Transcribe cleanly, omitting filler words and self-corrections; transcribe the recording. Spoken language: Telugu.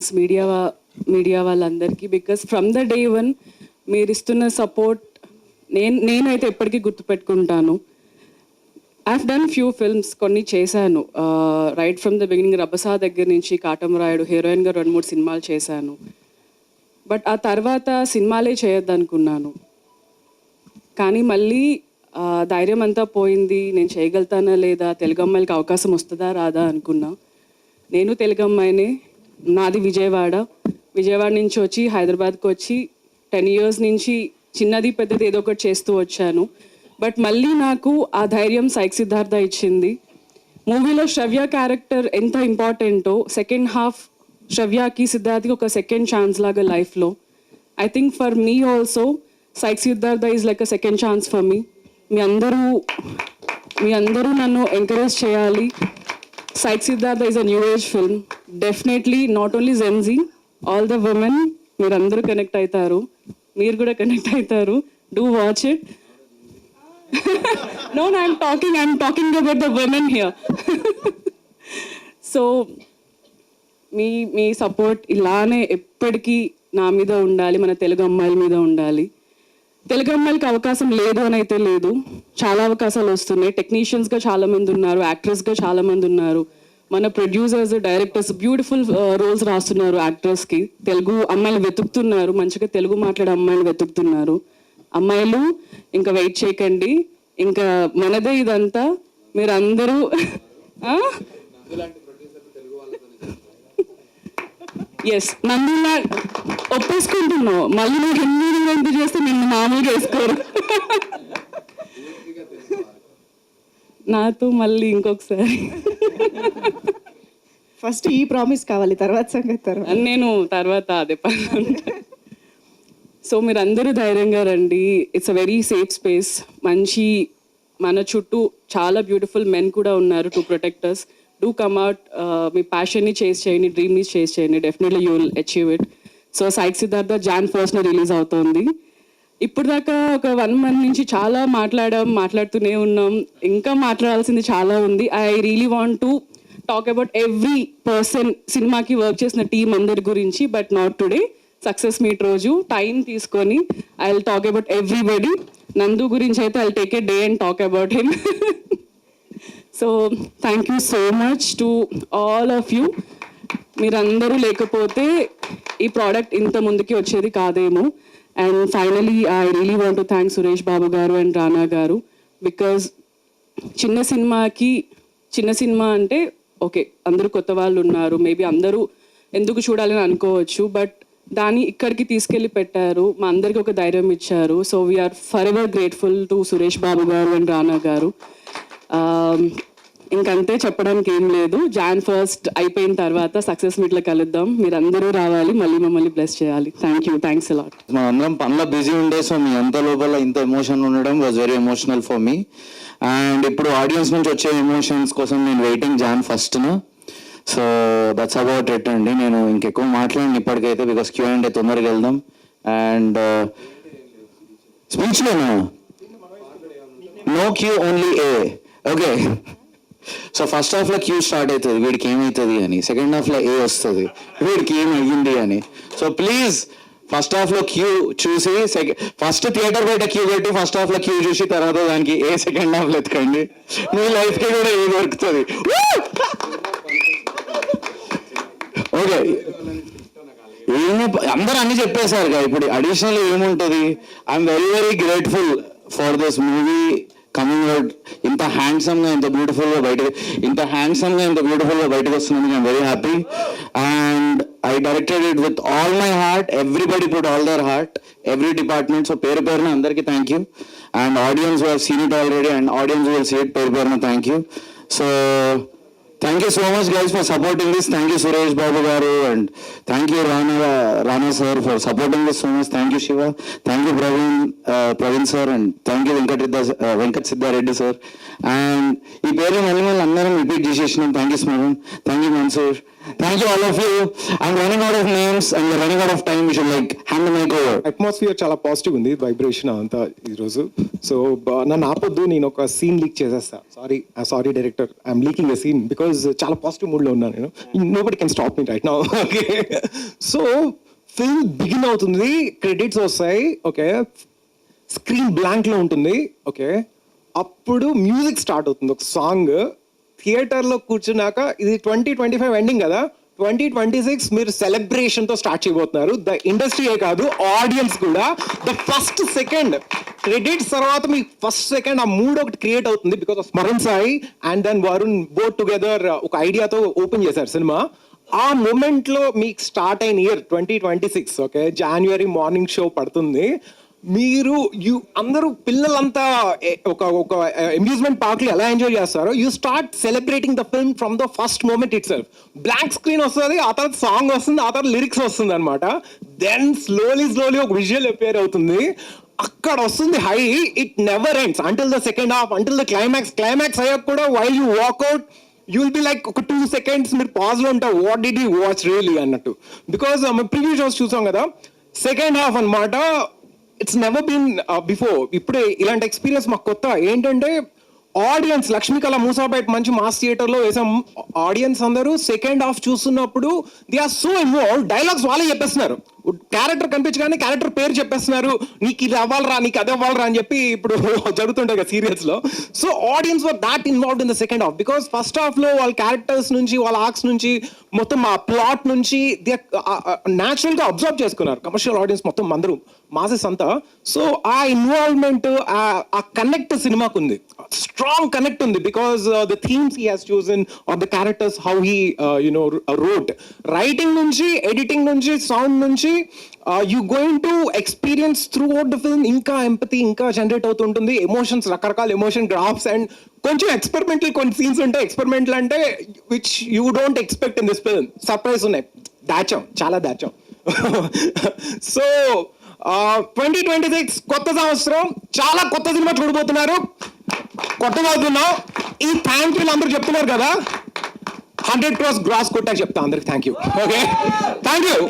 మీడియా వాళ్ళందరికీ, because from the day one మీరు ఇస్తున్న సపోర్ట్ నేనైతే ఎప్పటికీ గుర్తుపెట్టుకుంటాను. ఐవ్ డన్ ఫ్యూ ఫిల్మ్స్, కొన్ని చేశాను రైట్ ఫ్రమ్ ద బిగినింగ్. రబ్బసా దగ్గర నుంచి కాటమరాయుడు హీరోయిన్గా 2-3 సినిమాలు చేశాను. బట్ ఆ తర్వాత సినిమాలే చేయొద్దు అనుకున్నాను. కానీ మళ్ళీ ధైర్యం అంతా పోయింది. నేను చేయగలుగుతానా లేదా, తెలుగు అమ్మాయిలకి అవకాశం వస్తుందా రాదా అనుకున్నా. నేను తెలుగు అమ్మాయినే, నాది విజయవాడ నుంచి వచ్చి హైదరాబాద్కి వచ్చి 10 years నుంచి చిన్నది పెద్దది ఏదో ఒకటి చేస్తూ వచ్చాను. బట్ మళ్ళీ నాకు ఆ ధైర్యం సైక్ సిద్ధార్థ ఇచ్చింది. మూవీలో శ్రవ్య క్యారెక్టర్ ఎంత ఇంపార్టెంటో, సెకండ్ హాఫ్ శ్రవ్యకి సిద్ధార్థకి ఒక సెకండ్ ఛాన్స్ లాగా లైఫ్లో. I think for me also psych Siddhartha is like a second chance for me. మీ అందరూ నన్ను ఎంకరేజ్ చేయాలి. Psych Siddhartha is a new age film. Definitely not only Gen Z, all the women మీరందరూ కనెక్ట్ అవుతారు, మీరు కూడా కనెక్ట్ అవుతారు. Do watch it. No, I'm talking about the women here. So మీ సపోర్ట్ ఇలానే ఎప్పటికీ నా మీద ఉండాలి, మన తెలుగు అమ్మాయిల మీద ఉండాలి. తెలుగు అమ్మాయిలకి అవకాశం లేదు అని అయితే లేదు, చాలా అవకాశాలు వస్తున్నాయి. టెక్నీషియన్స్గా చాలామంది ఉన్నారు, యాక్ట్రెస్గా చాలామంది ఉన్నారు, మన ప్రొడ్యూసర్స్ డైరెక్టర్స్ బ్యూటిఫుల్ రోల్స్ రాస్తున్నారు. యాక్టర్స్కి తెలుగు అమ్మాయిలు వెతుకుతున్నారు, మంచిగా తెలుగు మాట్లాడే అమ్మాయిలు వెతుకుతున్నారు. అమ్మాయిలు ఇంకా వెయిట్ చేయకండి, ఇంకా మనదే ఇదంతా. మీరు అందరూ ఎస్ నందులా ఒప్పేసుకుంటున్నావు. మళ్ళీ నువ్వు హిందీ ఎంత చేస్తే నిన్ను మామూలుగా వేసుకోరు. నాతో మళ్ళీ ఇంకొకసారి ఫస్ట్ ఈ ప్రామిస్ కావాలి, తర్వాత సంగతి తర్వాత. నేను తర్వాత అదే పని. సో మీరు అందరూ ధైర్యంగా రండి. It's a very safe space. మన చుట్టూ చాలా బ్యూటిఫుల్ మెన్ కూడా ఉన్నారు to protectors. Do come out. మీ ప్యాషన్ని చేస్ చేయండి, డ్రీమ్ని చేస్ చేయండి. Definitely you will achieve it. So psych Siddhartha Jan 1st release అవుతుంది. ఇప్పుడు దాకా ఒక 1 month నుంచి చాలా మాట్లాడుతూనే ఉన్నాం. ఇంకా మాట్లాడాల్సింది చాలా ఉంది. I really want to talk about every person, సినిమాకి వర్క్ చేసిన టీం అందరి గురించి. But not today. Success meet రోజు టైం తీసుకొని I will talk about everybody. Nandu గురించి అయితే I take a day and talk about him. So thank you so much to all of you. మీరందరూ లేకపోతే ఈ ప్రోడక్ట్ ఇంత ముందుకి వచ్చేది కాదేమో. And finally I really want to thank Suresh Babu garu and రానా గారు. బికాజ్ చిన్న సినిమా అంటే ఓకే, అందరూ కొత్త వాళ్ళు ఉన్నారు, మేబీ అందరూ ఎందుకు చూడాలని అనుకోవచ్చు. బట్ దాన్ని ఇక్కడికి తీసుకెళ్ళి పెట్టారు, మా అందరికి ఒక ధైర్యం ఇచ్చారు. So we are forever grateful to Suresh Babu garu and రానా గారు. ఇంకంతే, చెప్పడానికి ఏం లేదు. Jan 1st అయిపోయిన తర్వాత సక్సెస్ మీట్లో కలుద్దాం. మీరు అందరూ రావాలి, మమ్మల్ని బ్లెస్ చేయాలి. Thanks a lot. మనం అందరం పనిలో బిజీ ఉండే, సో మీ అంత లోపల ఇంత ఎమోషన్ ఉండడం was very emotional for me. And ఇప్పుడు ఆడియన్స్ నుంచి వచ్చే ఎమోషన్స్ కోసం నేను waiting Jan 1st. So that's about it అండి. నేను ఇంకెక్కువ మాట్లాడిన ఇప్పటికైతే, బికాస్ Q&A తొందరగా వెళ్దాం. అండ్ స్పీచ్లోనా no Q only A. Okay, so first హాఫ్లో క్యూ స్టార్ట్ అవుతుంది, వీడికి ఏమవుతుంది అని. సెకండ్ హాఫ్లో ఏ వస్తుంది, వీడికి ఏమయ్యింది అని. సో ప్లీజ్ ఫస్ట్ హాఫ్లో క్యూ చూసి, ఫస్ట్ థియేటర్ బయట క్యూ పెట్టి ఫస్ట్ హాఫ్లో క్యూ చూసి తర్వాత దానికి ఏ సెకండ్ హాఫ్లో ఎత్తుకండి. మీ లైఫ్కి కూడా ఏ దొరుకుతుంది. ఓకే, అందరూ అన్ని చెప్పేశారు కదా, ఇప్పుడు అడిషనల్ ఏముంటుంది. I'm very very grateful for this movie coming out. ఇంత హ్యాండ్సమ్గా ఇంత బ్యూటిఫుల్గా బయటకు వస్తున్నందుకు I'm very happy. And I directed it with all my heart. Everybody put all their heart, every department. So పేరున అందరికీ thank you. And audience who have seen it already and audience will see it, పేరున thank you. So thank you so much guys for supporting this. Thank you Suresh Babu garu, and thank you Rana sir for supporting this so much. Thank you Shiva, thank you Praveen sir, and thank you Venkat Siddha Reddy sir. And ee peru mall andaram repeat chesesnam. Thank you Smaran, thank you Mansoor, Thank you, all of you. I'm running out of names and we're running out of time. We should like hand the mic over. Atmosphere చాలా పాజిటివ్ ఉంది, వైబ్రేషన్ అంతా ఈరోజు. సో నన్ను ఆపొద్దు, నేను ఒక సీన్ లీక్ చేసేస్తా. Sorry director, I'm leaking a scene because చాలా పాజిటివ్ మూడ్లో ఉన్నాను నేను. Nobody can stop me right now. Okay, so film begin అవుతుంది, క్రెడిట్స్ వస్తాయి. ఓకే, స్క్రీన్ బ్లాంక్లో ఉంటుంది. ఓకే, అప్పుడు మ్యూజిక్ స్టార్ట్ అవుతుంది, ఒక సాంగ్. థియేటర్లో కూర్చున్నాక ఇది 2025 ఎండింగ్ కదా, 2026 మీరు సెలబ్రేషన్తో స్టార్ట్ చేయబోతున్నారు. ద ఇండస్ట్రీయే కాదు, ఆడియన్స్ కూడా. ద ఫస్ట్ సెకండ్ క్రెడిట్స్ తర్వాత మీ ఫస్ట్ సెకండ్ ఆ మూడ్ ఒకటి క్రియేట్ అవుతుంది because of Smaran Sai and then Varun both together ఒక ఐడియాతో ఓపెన్ చేశారు సినిమా. ఆ మూమెంట్లో మీకు స్టార్ట్ అయిన ఇయర్ 2026. ఓకే, జనవరి మార్నింగ్ షో పడుతుంది. మీరు అందరూ పిల్లలంతా ఒక అమ్యూజ్మెంట్ పార్క్లో ఎలా ఎంజాయ్ చేస్తారో, you start celebrating the film from the first moment itself. Blank screen వస్తుంది, ఆ తర్వాత సాంగ్ వస్తుంది, ఆ తర్వాత లిరిక్స్ వస్తుంది అనమాట. దెన్ స్లోలీ ఒక విజువల్ అపేర్ అవుతుంది. అక్కడ వస్తుంది high. It never ends until the second half, until the climax అయ్యాక కూడా while you walk out you will be like ఒక 2 seconds మీరు పాజ్లో ఉంటారు, what did you watch really అన్నట్టు. బికాజ్ ప్రివ్యూ షోస్ చూసాం కదా, సెకండ్ హాఫ్ అనమాట ఇట్స్ నెవర్ బీన్ బిఫోర్. ఇప్పుడే ఇలాంటి ఎక్స్పీరియన్స్ మాకు కొత్త. ఏంటంటే ఆడియన్స్ లక్ష్మీకళ మూసాపేట మంచి మాస్ థియేటర్లో వేసాం. ఆడియన్స్ అందరూ సెకండ్ హాఫ్ చూస్తున్నప్పుడు they are so involve. Dialogues వాళ్ళే చెప్పేస్తున్నారు, క్యారెక్టర్ కనిపించగానే క్యారెక్టర్ పేరు చెప్పేస్తున్నారు. నీకు ఇది అవ్వాలరా, నీకు అది అవ్వాలరా అని చెప్పి ఇప్పుడు జరుగుతుంటాయి కదా సీరియల్స్లో. So audience were that involved in the second half because first హాఫ్లో వాళ్ళ క్యారెక్టర్స్ నుంచి, వాళ్ళ ఆర్క్స్ నుంచి, మొత్తం ఆ ప్లాట్ నుంచి దే న్యాచురల్గా అబ్జర్వ్ చేసుకున్నారు కమర్షియల్ ఆడియన్స్ మొత్తం అందరూ మాసెస్ అంతా. సో ఆ ఇన్వాల్వ్మెంట్, ఆ కనెక్ట్ సినిమాకు ఉంది, స్ట్రాంగ్ కనెక్ట్ ఉంది because the themes he has chosen are the characters how he wrote. Writing నుంచి, ఎడిటింగ్ నుంచి, సౌండ్ నుంచి you going to experience throughout the film. ఇంకా ఎంపతి ఇంకా జనరేట్ అవుతుంటుంది, ఎమోషన్స్, రకరకాల ఎమోషన్ గ్రాఫ్స్ అండ్ కొంచెం ఎక్స్పెరిమెంటల్ కొన్ని సీన్స్ ఉంటాయి. ఎక్స్పెరిమెంటల్ అంటే which you don't expect in this film. Surprise ఉన్నాయి, చాలా దాచాం. సో 2026 కొత్త సంవత్సరం, చాలా కొత్త సినిమా చూడబోతున్నారు, కొత్తగా అవుతున్నాం. ఈ థ్యాంక్ యూ అందరూ చెప్తున్నారు కదా, 100 crores గ్రాస్ కొట్టాక చెప్తా అందరికి thank you. Okay, thank you.